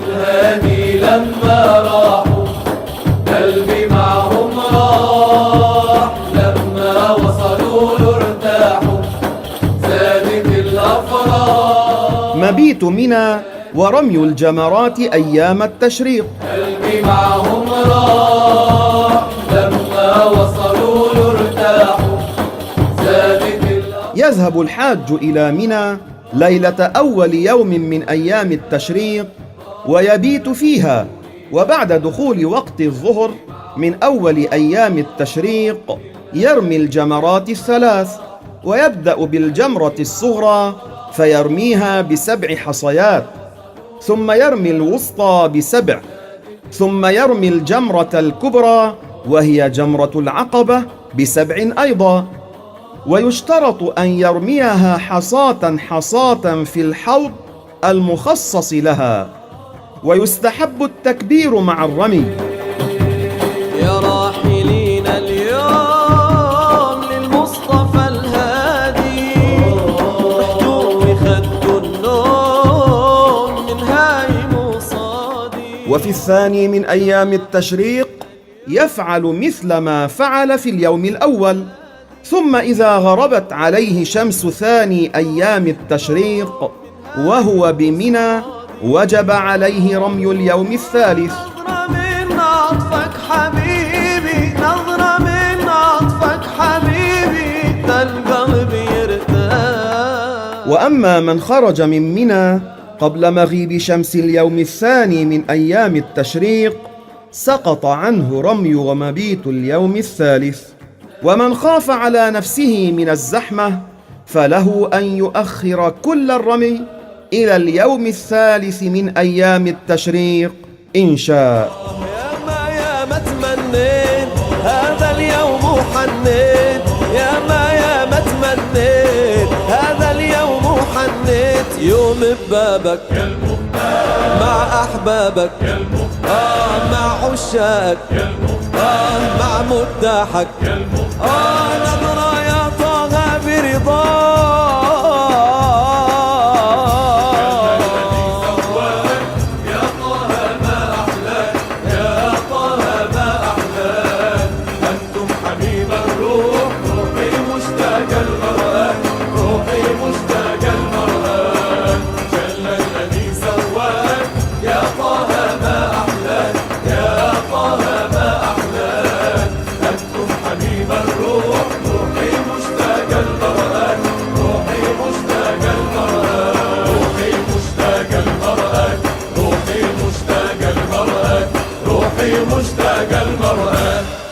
الهادي لما راحوا قلبي معهم راح، لما وصلوا له ارتاحوا زادت الأفراح. مبيت منى ورمي الجمرات أيام التشريق. قلبي معهم راح لما وصلوا له ارتاحوا زادت الأفراح. يذهب الحاج إلى منى ليلة أول يوم من أيام التشريق ويبيت فيها، وبعد دخول وقت الظهر من أول أيام التشريق يرمي الجمرات الثلاث، ويبدأ بالجمرة الصغرى فيرميها ب7 حصيات، ثم يرمي الوسطى ب7، ثم يرمي الجمرة الكبرى وهي جمرة العقبة ب7 أيضا. ويشترط أن يرميها حصاة حصاة في الحوض المخصص لها، ويستحب التكبير مع الرمي. يا راحلين اليوم للمصطفى الهادي، رحتوا وخدتوا النوم من هايم وصادي. وفي الثاني من أيام التشريق يفعل مثل ما فعل في اليوم الأول، ثم إذا غربت عليه شمس ثاني أيام التشريق وهو بمنى وجب عليه رمي اليوم الثالث. نظرة من عطفك حبيبي، نظرة من عطفك حبيبي، ده القلب يرتاح. وأما من خرج من منى قبل مغيب شمس اليوم الثاني من أيام التشريق سقط عنه رمي ومبيت اليوم الثالث. ومن خاف على نفسه من الزحمة فله أن يؤخر كل الرمي إلى اليوم الثالث من أيام التشريق إن شاء. يا ما تمنيت هذا اليوم وحنيت، يا ما تمنيت هذا اليوم وحنيت. يوم ببابك مع أحبابك، مع عشاقك، مع مداحك، نظرة يا طه برضاك. مشتاق المرأة